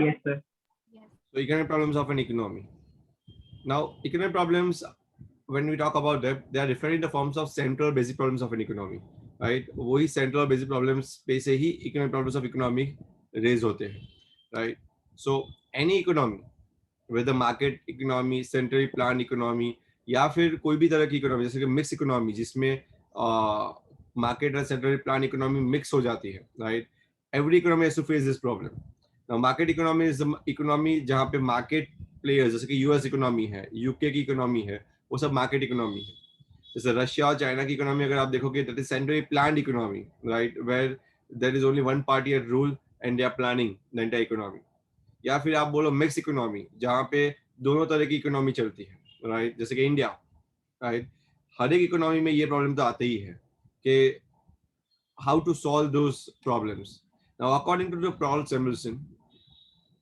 Yes, sir. So economic problems of an economy. Now, economic problems, when we talk about them, they are different in the forms of central basic problems of an economy, right? वही central basic problems पे से ही economic problems of economy raise होते हैं, right? So any economy, whether market economy, centrally planned economy, या फिर कोई भी तरह की इकोनॉमी जैसे कि मिक्स इकोनॉमी जिसमें मार्केट और सेंट्रली प्लान इकोनॉमी मिक्स हो जाती है, right? Every economy has to face this problem. Now market economy is the economy जहाँ पे मार्केट प्लेयर्स जैसे कि यूएस इकोनॉमी है, यूके की इकोनॉमी है, वो सब मार्केट इकोनॉमी है. जैसे रशिया और चाइना की इकोनॉमी अगर आप देखोगे that is centrally planned economy, right, where there is only one party at rule and they are planning the entire economy. या फिर आप बोलो मिक्स इकोनॉमी जहाँ पे दोनों तरह की इकोनॉमी चलती है, राइट, जैसे कि इंडिया, राइट. हर एक इकोनॉमी में ये प्रॉब्लम तो आते ही है कि how to solve those problems. Now according to the Paul Samuelson,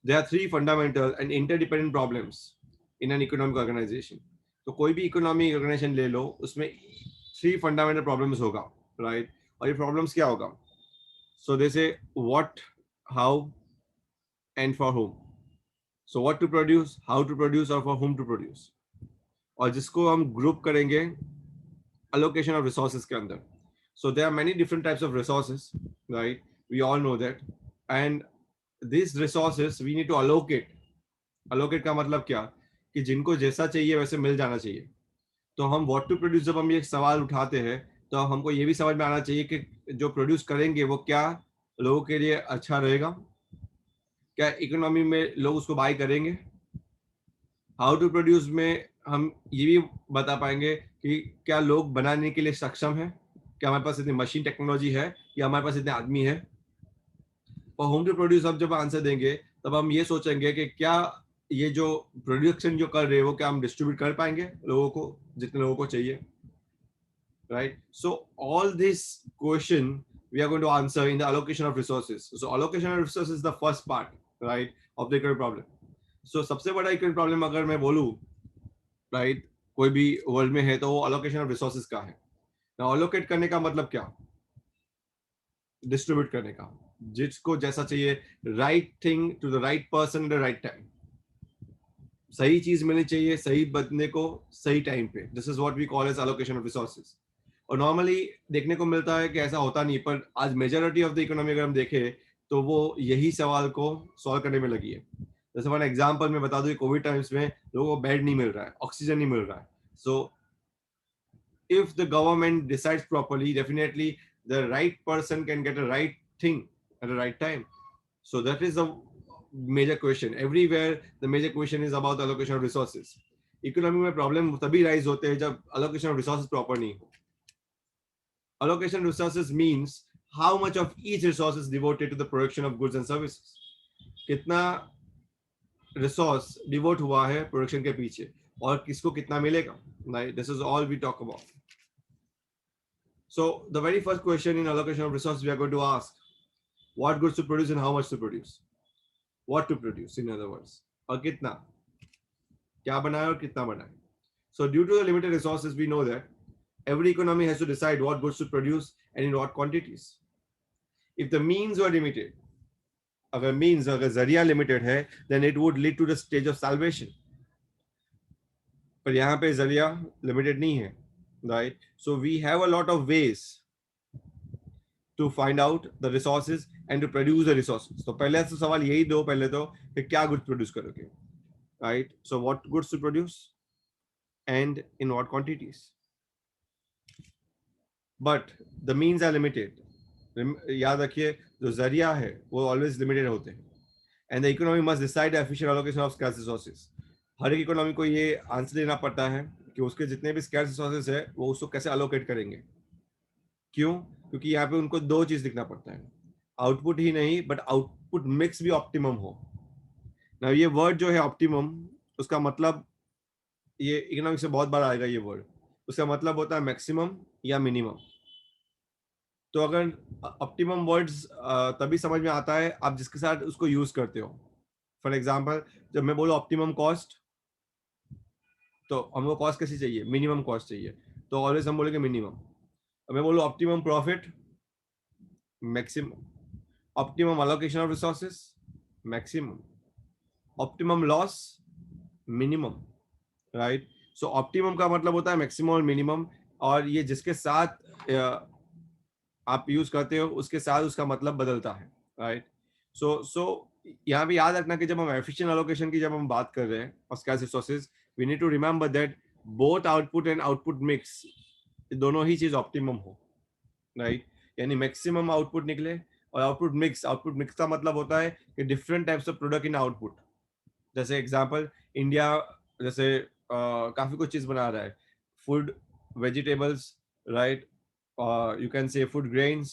there are three fundamental and interdependent problems in an economic organization. तो कोई भी इकोनॉमिक ऑर्गेनाइजेशन ले लो उसमें थ्री फंडामेंटल प्रॉब्लम्स होगा, राइट. और ये प्रॉब्लम्स क्या होगा? So they say what, how and for whom. So what to produce, how to produce और फॉर होम टू प्रोड्यूस. और जिसको हम ग्रुप करेंगे allocation of resources के अंदर. So there are many different types of resources, right? We all know that. And these resources we need to allocate. Allocate का मतलब क्या कि जिनको जैसा चाहिए वैसे मिल जाना चाहिए. तो हम what to produce जब हम ये सवाल उठाते हैं तो हमको ये भी समझ में आना चाहिए कि जो प्रोड्यूस करेंगे वो क्या लोगों के लिए अच्छा रहेगा, क्या इकोनॉमी में लोग उसको बाय करेंगे. हाउ टू प्रोड्यूस में हम ये भी बता पाएंगे कि क्या लोग बनाने के लिए सक्षम है, क्या हमारे पास इतनी मशीन टेक्नोलॉजी है या हमारे पास इतने आदमी है. और होम टू प्रोड्यूस हम जब आंसर देंगे तब हम ये सोचेंगे कि क्या ये जो प्रोडक्शन जो कर रहे हैं वो क्या हम डिस्ट्रीब्यूट कर पाएंगे लोगों को, जितने लोगों को चाहिए, right. So all this question we are going to answer in the allocation of resources. So allocation of resources is the first part, right, of the economic problem. So सबसे बड़ा इकोनॉमिक प्रॉब्लम अगर मैं बोलूं, right, कोई भी world में है तो वो अलोकेशन ऑफ रिसोर्सेज का है. ना अलोकेट करने का मतलब क्या? डिस्ट्रीब्यूट करने का, जिसको जैसा चाहिए, right thing to the right person at the right time. सही चीज मिलनी चाहिए सही बंदे को सही टाइम पे. This is what we call as allocation of resources. और नॉर्मली देखने को मिलता है कि ऐसा होता नहीं, पर आज मेजोरिटी ऑफ द इकोनॉमी अगर हम देखें तो वो यही सवाल को सॉल्व करने में लगी है. जैसे फॉर एग्जाम्पल मैं बता दूं, कोविड टाइम्स में लोगों को बेड नहीं मिल रहा है, ऑक्सीजन नहीं मिल रहा है. सो if the government decides properly, definitely the right person can get a right thing at the right time. So that is the major question. Everywhere the major question is about the allocation of resources. Economy में problem तभी rise होते हैं जब allocation of resources proper नहीं हो. Allocation of resources means how much of each resource is devoted to the production of goods and services. कितना resource devote हुआ है प्रोडक्शन के पीछे और किसको कितना मिलेगा. This is all we talk about. So the very first question in allocation of resources we are going to ask, what goods to produce and how much to produce. What to produce, in other words, और कितना, क्या बनाए और कितना बनाए. So due to the limited resources, we know that every economy has to decide what goods to produce and in what quantities. If the means were limited, अगर जरिया limited है, then it would lead to the stage of salvation. पर यहाँ पे जरिया limited नहीं है, right? So we have a lot of ways to find out the resources and to produce the resources. तो पहले तो सवाल यही दो पहले तो कि क्या goods produce करोगे, right? So what goods to produce and in what quantities. But the means are limited. याद रखिए जो जरिया है वो always limited होते हैं. And the economy must decide the efficient allocation of scarce resources. हर एक इकोनॉमी को ये आंसर देना पड़ता है कि उसके जितने भी scarce resources है वो उसको कैसे allocate करेंगे. क्यों? क्योंकि यहाँ पे उनको दो चीज दिखना पड़ता है, आउटपुट ही नहीं बट आउटपुट मिक्स भी ऑप्टिमम हो. ना ये वर्ड जो है ऑप्टिमम, उसका मतलब ये इकोनॉमिक्स से बहुत बार आएगा ये वर्ड. उसका मतलब होता है मैक्सिमम या मिनिमम. तो अगर ऑप्टिमम वर्ड्स तभी समझ में आता है आप जिसके साथ उसको यूज करते हो. फॉर एग्जाम्पल जब मैं बोलूँ ऑप्टिमम कॉस्ट, तो हमको कॉस्ट कैसी चाहिए, मिनिमम कॉस्ट चाहिए, तो ऑलवेज हम बोलेंगे मिनिमम. मैं बोलूँ optimum profit, maximum. Optimum allocation of resources, maximum. Optimum loss, minimum, right. So optimum का मतलब होता है मैक्सिमम और मिनिमम, और ये जिसके साथ आप यूज करते हो उसके साथ उसका मतलब बदलता है, राइट. सो यहाँ पे याद रखना कि जब हम एफिशिएंट एलोकेशन की जब हम बात कर रहे हैं और scarce resources, we need to remember that both output and output mix, दोनों ही चीज ऑप्टिमम हो, राइट. यानी मैक्सिमम आउटपुट निकले, और आउटपुट मिक्स का मतलब होता है कि different types of product in output. जैसे एग्जांपल, इंडिया जैसे काफी कुछ चीज बना रहा है, food, vegetables, right, you can say food grains,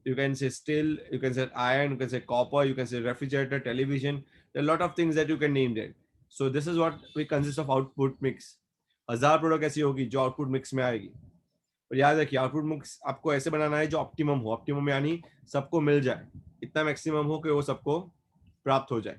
you can say steel, you can say iron, you can say copper, you can say refrigerator, television. There are a lot of things that you can name there. So this is what we consist of output mix. 1000 product ऐसी होगी जो output mix में आएगी. और याद रखिए output mix आपको ऐसे बनाना है जो ऑप्टिमम हो. ऑप्टिमम यानी सबको मिल जाए, इतना मैक्सिमम हो कि वो सबको प्राप्त हो जाए.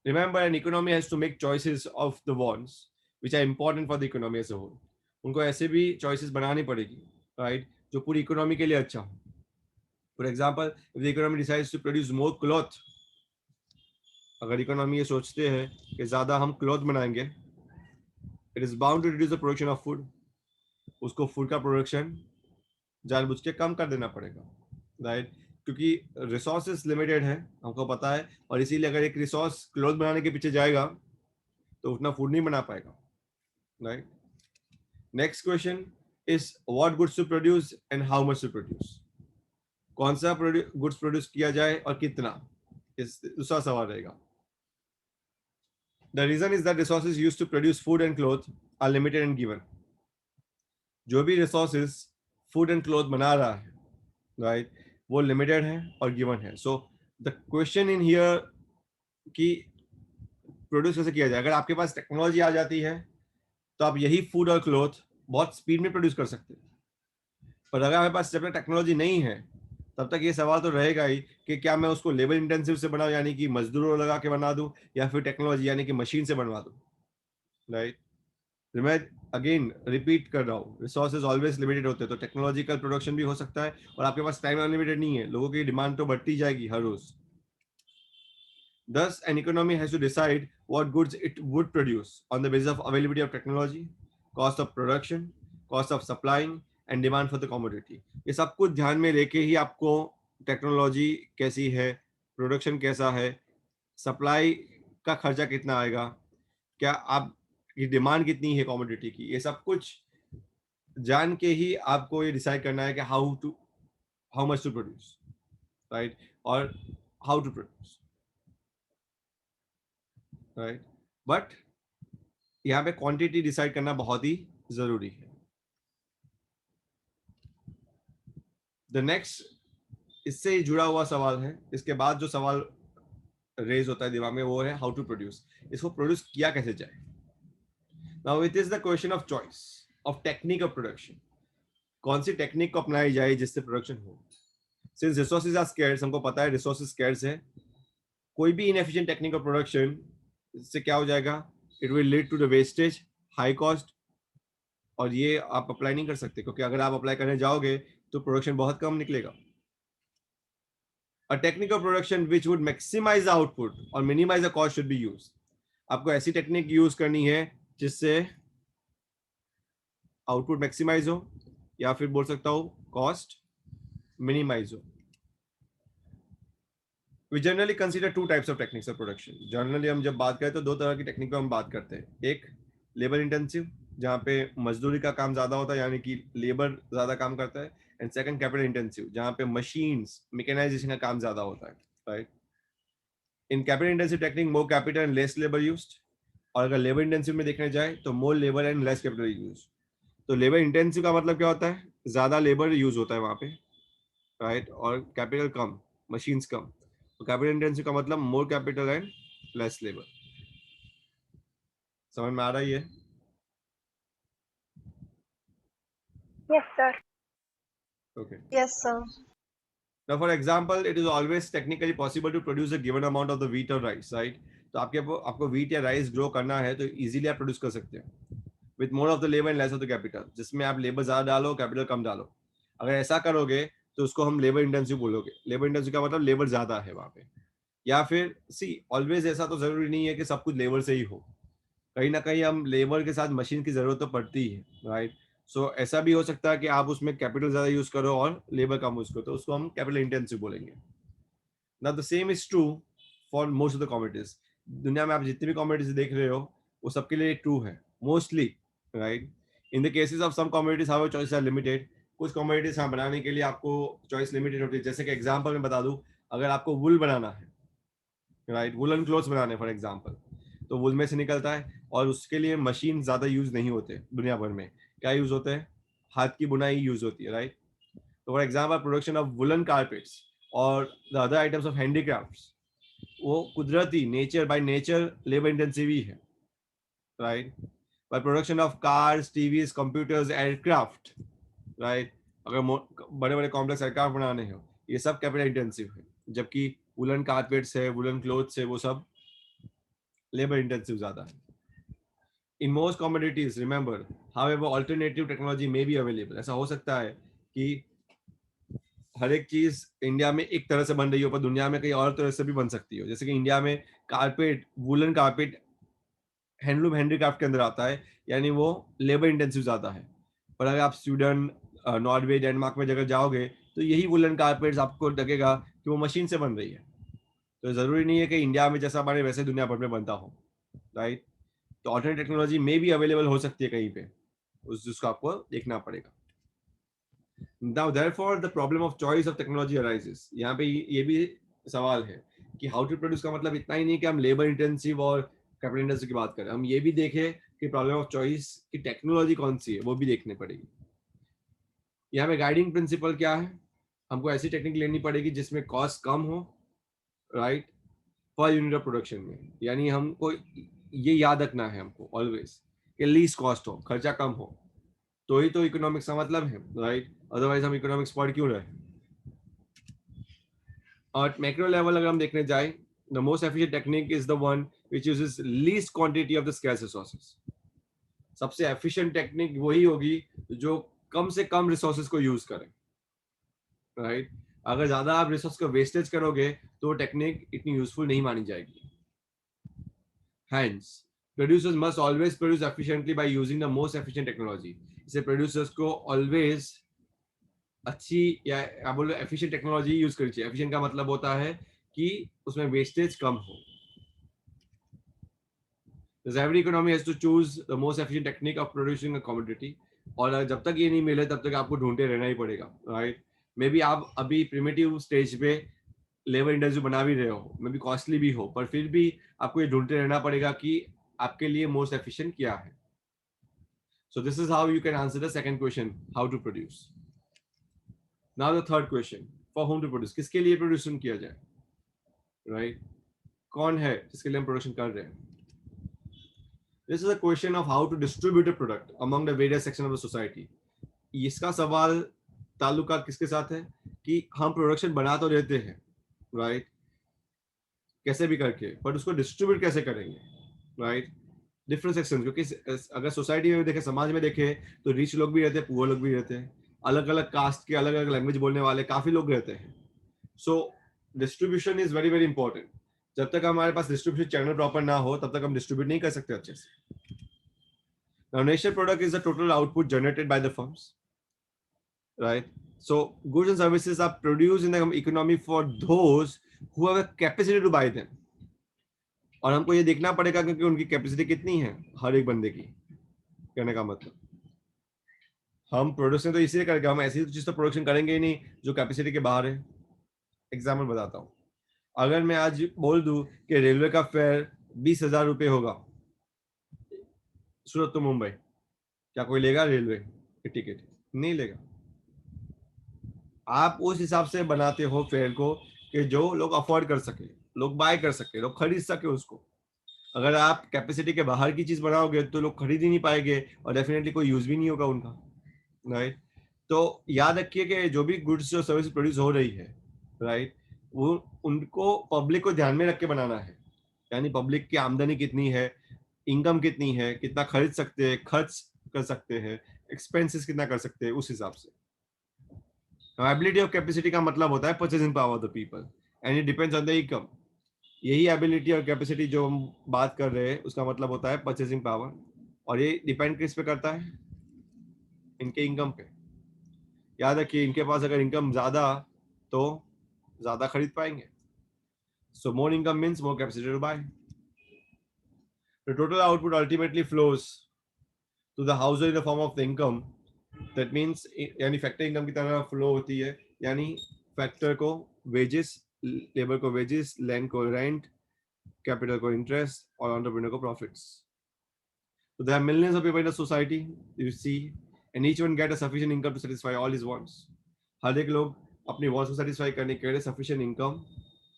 Remember, an economy has to make choices of the wants which are important for the economy as a whole. उनको ऐसे भी choices बनानी पड़ेगी, right, जो पूरी इकोनॉमी के लिए अच्छा हो. For example, if the economy decides to produce more cloth, अगर इकोनॉमी ये सोचते हैं कि ज्यादा हम क्लॉथ बनाएंगे, it is bound to reduce the production of food. उसको फूड का प्रोडक्शन जानबूझ के कम कर देना पड़ेगा, राइट. क्योंकि रिसोर्सेस लिमिटेड है, हमको पता है, और इसीलिए अगर एक रिसोर्स क्लॉथ बनाने के पीछे जाएगा तो उतना फूड नहीं बना पाएगा, right. Next question is what goods to produce and how much to produce. कौन सा गुड्स प्रोड्यूस किया जाए और कितना, इस दूसरा सवाल रहेगा. The reason is that resources used to produce food and cloth are limited and given. जो भी रिसोर्सेज फूड एंड क्लॉथ बना रहा है, राइट, वो लिमिटेड है और गिवन है. So the question in here कि प्रोड्यूस कैसे किया जाए. अगर आपके पास टेक्नोलॉजी आ जाती है तो आप यही फूड और क्लॉथ बहुत स्पीड में प्रोड्यूस कर सकते हैं. पर अगर हमारे पास जब तक टेक्नोलॉजी नहीं है तब तक ये सवाल तो रहेगा ही कि क्या मैं उसको लेबर इंटेंसिव से बनाऊं, यानी कि मजदूरों लगा के बना दूं, या फिर टेक्नोलॉजी यानी कि मशीन से बनवा दूं, राइट. मैं अगेन रिपीट कर रहा हूँ, रिसोर्सेज ऑलवेज लिमिटेड होते हैं, तो टेक्नोलॉजिकल प्रोडक्शन भी हो सकता है, और आपके पास टाइम अनलिमिटेड नहीं है, लोगों की डिमांड तो बढ़ती जाएगी हर रोज. Thus, an economy has to decide what goods it would produce on the basis of availability of technology, cost of production, cost of supplying, and demand for the commodity. ये सब कुछ ध्यान में लेके ही आपको टेक्नोलॉजी कैसी है, प्रोडक्शन कैसा है, सप्लाई का खर्चा कितना आएगा, क्या आपकी डिमांड कितनी है कमोडिटी की, ये सब कुछ जान के ही आपको ये डिसाइड करना है कि how much to produce, right, और how to produce, right. But यहाँ पे क्वांटिटी डिसाइड करना बहुत ही जरूरी है. द नेक्स्ट इससे जुड़ा हुआ सवाल है, इसके बाद जो सवाल रेज होता है दिमाग में वो है हाउ टू प्रोड्यूस. इसको प्रोड्यूस किया कैसे जाए. Now it is the question of choice of technique of production. कौन सी टेक्निक को अपनाई जाए जिससे प्रोडक्शन हो. सिंस रिसोर्सेज आर स्कैर्स, हमको पता है रिसोर्सेज स्कैर्स है, कोई भी इनएफिशिएंट टेक्निक ऑफ प्रोडक्शन इससे क्या हो जाएगा, it will lead to the wastage, high cost, और ये आप अप्लाई नहीं कर सकते, क्योंकि अगर आप अप्लाई करने जाओगे तो प्रोडक्शन बहुत कम निकलेगा. A technique of production which would maximize the output or minimize the cost should be used. आपको ऐसी टेक्निक यूज करनी है जिससे आउटपुट मैक्सिमाइज हो, या फिर बोल सकता हूं कॉस्ट मिनिमाइज हो. We generally consider two types of techniques of production. Generally हम जब बात करें तो दो तरह की टेक्निक पर हम बात करते हैं. एक लेबर इंटेंसिव, जहाँ पे मजदूरी का काम ज्यादा होता है, यानी कि लेबर ज्यादा काम करता है. एंड सेकंड कैपिटल इंटेंसिव, जहाँ पे मशीन्स, मैकेनाइजेशन का काम ज्यादा होता है, right. In capital intensive technique more capital and less labour used, और अगर लेबर इंटेंसिव में देखने जाए तो more labour and less capital use. तो लेबर इंटेंसिव का मतलब क्या होता है, ज्यादा लेबर यूज होता है वहां पे, राइट, और कैपिटल कम, मशीन्स कम. तो कैपिटल इंटेंसिव का मतलब मोर कैपिटल एंड लेस लेबर. समझ में आ रहा है? Yes, sir. Okay. Yes, sir. Now, for example, it is always technically possible to produce a given amount of the wheat or rice, right? तो आपको wheat या rice grow करना है तो easily आप produce कर सकते हैं with more of the labor and less of the capital, जिसमें आप labor ज्यादा डालो, capital कम डालो. अगर ऐसा करोगे तो उसको हम labor intensive बोलोगे. Labor intensive का मतलब labor ज्यादा है वहां पे, या फिर सी ऑलवेज ऐसा तो जरूरी नहीं है कि सब कुछ लेबर से ही हो, कहीं ना कहीं हम लेबर के साथ मशीन की जरूरत तो पड़ती है, राइट? सो ऐसा भी हो सकता है कि आप उसमें कैपिटल ज्यादा यूज करो और लेबर कम यूज करो, तो उसको हम कैपिटल इंटेंसिव बोलेंगे। ना the same is true for most of the commodities. दुनिया में आप जितनी भी कमोडिटीज देख रहे हो वो सबके लिए ट्रू है mostly, right? In the cases of some commodities how choice are limited. कुछ कमोडिटीज हाँ बनाने के लिए आपको चॉइस लिमिटेड होती है। जैसे कि एग्जांपल मैं बता दूं, अगर आपको वुल बनाना है, राइट, वुलन क्लोथ्स बनाने फॉर एग्जांपल, तो वुल में से निकलता है और उसके लिए मशीन ज्यादा यूज नहीं होते दुनिया भर में। क्या यूज होते हैं? हाथ की बुनाई यूज होती है, राइट? तो for example production of woollen carpets और the other items of handicrafts, वो कुदरती nature by nature labour intensive ही है, right? By production of cars, TVs, computers, aircraft, right, अगर बड़े बड़े कॉम्प्लेक्स एयरक्राफ्ट बनाने हो, ये सब कैपिटल इंटेंसिव है। जबकि वुलन कारपेट्स है, वुलन क्लोथ्स है, वो सब लेबर इंटेंसिव ज्यादा है। In most commodities remember, however alternative technology may be available. ऐसा हो सकता है कि हर एक चीज इंडिया में एक तरह से बन रही हो पर दुनिया में कहीं और तरह से भी बन सकती हो। जैसे कि इंडिया में carpet, woollen carpet handloom handicraft के अंदर आता है, यानी वो लेबर इंटेंसिव ज्यादा है। पर अगर आप स्वीडन, नॉर्वे, डेनमार्क में जगह जाओगे तो यही वुलन कारपेट्स आपको लगेगा कि वो मशीन से बन रही है। तो जरूरी नहीं है कि इंडिया में जैसा बने वैसे दुनिया भर में बनता हो, राइट? तो ऑल्टरनेट टेक्नोलॉजी में भी अवेलेबल हो सकती है कहीं पे, उस जिसको आपको देखना पड़ेगा। Now therefore the problem of choice of technology arises. यहाँ पे ये भी सवाल है कि हाउ टू प्रोड्यूस का मतलब इतना ही नहीं कि हम लेबर इंटेंसिव और कैपिटल इंटेंसिव की बात करें, हम ये भी देखें कि प्रॉब्लम ऑफ चॉइस की टेक्नोलॉजी कौन सी है, वो भी देखनी पड़ेगी। यहाँ पे गाइडिंग प्रिंसिपल क्या है? हमको ऐसी टेक्निक लेनी पड़ेगी जिसमें कॉस्ट कम हो, right, per unit of production में। यानी हमको ये याद रखना है हमको ऑलवेज कि लीस्ट कॉस्ट हो, खर्चा कम हो, तो ही तो इकोनॉमिक्स का मतलब है, राइट? अदरवाइज हम इकोनॉमिक्स पढ़ क्यों रहे? और मैक्रो लेवल अगर हम देखने जाए, the most efficient technique is the one which uses least quantity of the scarce resources. सबसे एफिशिएंट टेक्निक वही होगी जो कम से कम रिसोर्सेज को यूज करे, राइट? अगर ज्यादा आप रिसोर्स को वेस्टेज करोगे तो टेक्निक इतनी यूजफुल नहीं मानी जाएगी। Hence, producers must always produce efficiently by using the most efficient technology. इसे producers को always अच्छी या आप बोलो efficient technology यूज करनी चाहिए। efficient का मतलब होता है कि उसमें wastage कम हो। Because every economy has to choose the most efficient technique of producing a commodity. और जब तक ये नहीं मिले तब तक आपको ढूंढते रहना ही पड़ेगा, राइट? मे बी आप अभी प्रिमिटिव स्टेज पे लेबर इंटेंसिव बना भी रहे हो, मे बी कॉस्टली भी हो, पर फिर भी आपको ये ढूंढते रहना पड़ेगा कि आपके लिए मोस्ट एफिशिएंट क्या है। So this is how you can answer the second question, how to produce. Now the third question, for whom to produce? किसके लिए प्रोड्यूशन किया जाए, right? कौन है जिसके लिए हम प्रोडक्शन कर रहे हैं? This is a question of how to distribute a product among the various sections of the society. इसका सवाल ताल्लुका किसके साथ है कि हम प्रोडक्शन बना तो देते हैं, राइट, कैसे भी करके, बट उसको डिस्ट्रीब्यूट कैसे करेंगे, राइट? डिफरेंट सेक्शन, क्योंकि अगर सोसाइटी में देखे, समाज में देखे, तो रिच लोग भी रहते हैं, पुअर लोग भी रहते हैं, अलग अलग कास्ट के, अलग अलग लैंग्वेज बोलने वाले काफी लोग रहते हैं। So distribution is very very important. जब तक हमारे पास डिस्ट्रीब्यूशन चैनल प्रॉपर ना हो तब तक हम डिस्ट्रीब्यूट नहीं कर सकते अच्छे से। Now, national product is the total output generated by the firms, right? So goods and services are produced in the economy for those who have a capacity to buy them. और हमको ये देखना पड़ेगा क्योंकि उनकी कैपेसिटी कितनी है हर एक बंदे की। कहने का मतलब हम प्रोडक्शन तो इसलिए करेंगे, हम ऐसी चीज तो प्रोडक्शन करेंगे ही नहीं जो कैपेसिटी के बाहर है। एग्जाम्पल बताता हूँ, अगर मैं आज बोल दूं कि रेलवे का फेयर 20,000 रुपये होगा सूरत टू मुंबई, क्या कोई लेगा रेलवे की टिकट? नहीं लेगा। आप उस हिसाब से बनाते हो फेयर को कि जो लोग अफोर्ड कर सके, लोग बाय कर सके, लोग खरीद सके उसको। अगर आप कैपेसिटी के बाहर की चीज बनाओगे तो लोग खरीद ही नहीं पाएंगे और डेफिनेटली कोई यूज भी नहीं होगा उनका, राइट? तो याद रखिए कि जो भी गुड्स और सर्विस प्रोड्यूस हो रही है, राइट, वो उनको पब्लिक को ध्यान में रख के बनाना है। यानी पब्लिक की आमदनी कितनी है, इनकम कितनी है, कितना खरीद सकते हैं, खर्च कर सकते हैं, एक्सपेंसेस कितना कर सकते हैं, उस हिसाब से। एबिलिटी ऑफ कैपेसिटी का मतलब होता है purchasing power of the people and it depends on the income. यही एबिलिटी और कैपेसिटी जो हम बात कर रहे हैं उसका मतलब होता है परचेसिंग पावर, और ये डिपेंड किस पे करता है? इनके इनकम पे। याद रखिए, इनके पास अगर इनकम ज्यादा तो ज्यादा खरीद पाएंगे, so more income means more capacity to buy. The total output ultimately flows to the house in the form of the income, that means यानी फैक्टर इनकम की तरह फ्लो होती है, यानी फैक्टर को वेजेस, लेबर को वेजेस, लैंड को rent, capital को इंटरेस्ट और एंटरप्रेन्योर को profits. So there are millions of people in the society, you see, and each one get a sufficient income to satisfy all his wants. हर एक लोग अपनी wants को satisfy करने के लिए sufficient income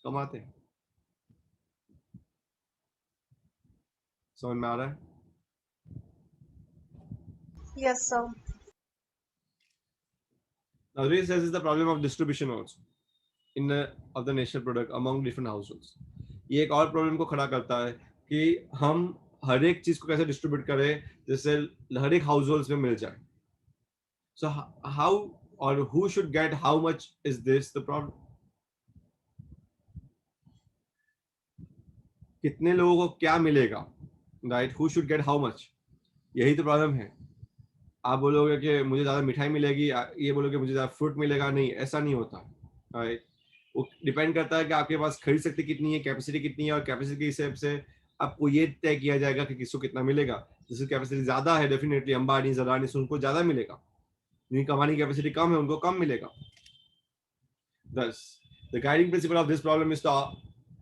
कमाते हैं. समझ में आ रहा है? Yes, sir. Now this is the problem of distribution also in the of the national product among different households. ये एक और प्रॉब्लम को खड़ा करता है कि हम हर एक चीज को कैसे डिस्ट्रीब्यूट करें जिससे हर एक हाउस होल्ड में मिल जाए. So how or who should get how much is this the problem? कितने लोगों को क्या मिलेगा, right? Who should get how much, यही तो प्रॉब्लम है. आप बोलोगे कि मुझे ज्यादा मिठाई मिलेगी, ये बोलोगे मुझे ज्यादा फ्रूट मिलेगा, नहीं, ऐसा नहीं होता, राइट? वो डिपेंड करता है कि आपके पास खरीद शक्ति कितनी है, कैपेसिटी कितनी है, और कैपेसिटी के हिसाब से आपको ये तय किया जाएगा कि किसको कितना मिलेगा. जिसकी कैपेसिटी ज्यादा है, डेफिनेटली अंबानी, जरानी से उनको ज्यादा मिलेगा, जिनकी कमाने की कैपेसिटी कम है उनको कम मिलेगा. Thus, the guiding principle of this problem is the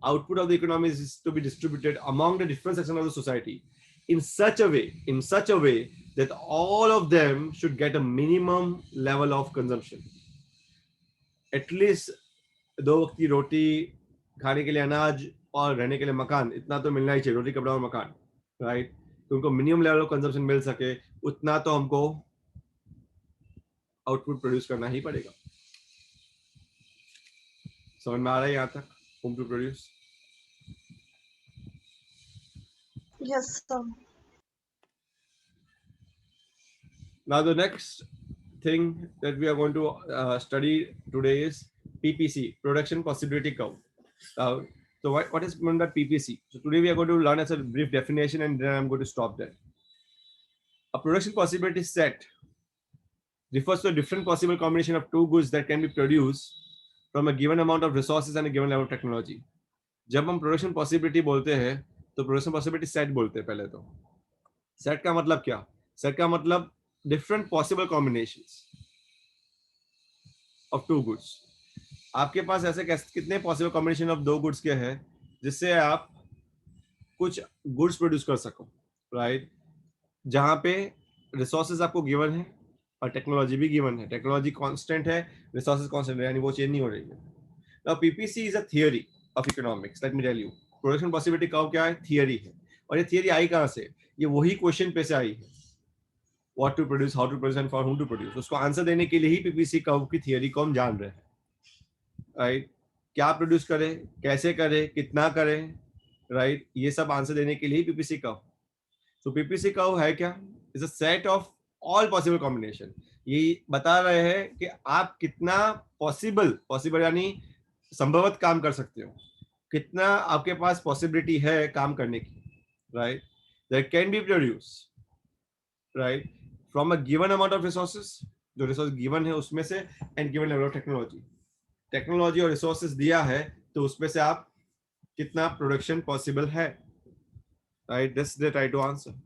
output of the economy is to be distributed among the different sections of the society in such a way that all of them should get a minimum level of consumption. At least 2 वक्त की रोटी, खाने के लिए अनाज और रहने के लिए मकान, इतना तो मिलना ही चाहिए. रोटी, कपड़ा और मकान, राइट? तो उनको मिनिमम लेवल ऑफ कंजम्पशन मिल सके, उतना तो हमको आउटपुट प्रोड्यूस करना ही पड़ेगा. समझ में आ रहा है यहाँ तक? Whom to produce. Yes, sir. Now the next thing that we are going to study today is PPC, production possibility curve. So what is meant by PPC? So today we are going to learn as a brief definition, and then I'm going to stop there. A production possibility set refers to a different possible combination of two goods that can be produced from a given amount of resources and a given level of technology. जब हम production possibility बोलते हैं तो production possibility set बोलते हैं. पहले तो set का मतलब क्या? सेट का मतलब different possible combinations of two goods. आपके पास ऐसे कितने पॉसिबल कॉम्बिनेशन ऑफ दो गुड्स के हैं जिससे आप कुछ गुड्स प्रोड्यूस कर सको, राइट? जहां पे रिसोर्सेज आपको गिवन है और टेक्नोलॉजी भी गिवन है. टेक्नोलॉजी कांस्टेंट है, रिसोर्सेज कांस्टेंट है, यानी वो चेंज नहीं हो रही है. Now PPC is a theory of economics. Let me tell you, production possibility curve क्या है? थियरी है. और ये थियरी आई कहां से? ये वही क्वेश्चन पे से आई है, what to produce, how to produce and for whom to produce. उसको आंसर देने के लिए ही पीपीसी कर्व की थियरी को हम जान रहे हैं, राइट? क्या प्रोड्यूस करें, कैसे करें, कितना करें, राइट? ये सब आंसर देने के लिए ही पीपीसी कर्व. सो पीपीसी कर्व है क्या? Is a set of all possible combination. ये बता रहे हैं कि आप कितना पॉसिबल यानी संभवत काम कर सकते हो, कितना आपके पास पॉसिबिलिटी है काम करने की, right? That can be produce, right, from a given amount of resources, जो रिसोर्स गिवन है उसमें से, and given level of technology और रिसोर्सेज दिया है तो उसमें से आप कितना प्रोडक्शन पॉसिबल है, right? This they try to answer.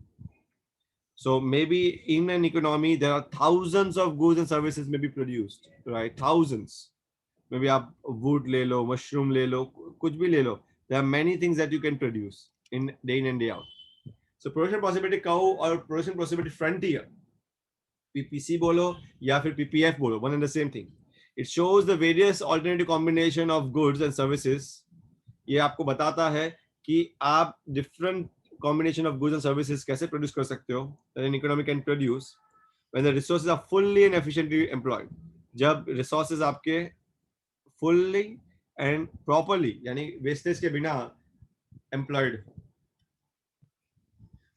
So maybe in an economy there are thousands of goods and services may be produced, right? Thousands. Maybe आप wood ले लो, mushroom ले लो, कुछ भी ले लो. There are many things that you can produce in and day out. So production possibility curve और production possibility frontier, PPC बोलो या फिर PPF बोलो, one and the same thing. It shows the various alternative combination of goods and services. ये आपको बताता है कि आप different combination of goods and services कैसे produce कर सकते हो, that an economy can produce when the resources are fully and efficiently employed. जब resources आपके fully and properly यानी wastage के बिना employed हो.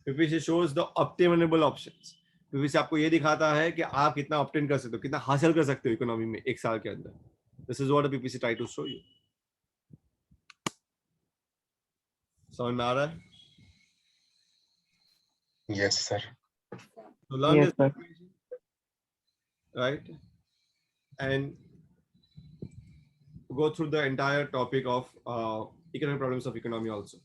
PPC shows the obtainable options. PPC आपको ये दिखाता है कि आप कितना obtain कर सकते हो, कितना हासिल कर सकते हो इकोनॉमी में एक साल के अंदर. This is what a PPC try to show you. Sound Mara? Yes, sir. So learn Yes, this sir. information, right? And go through the entire topic of economic problems of economy also.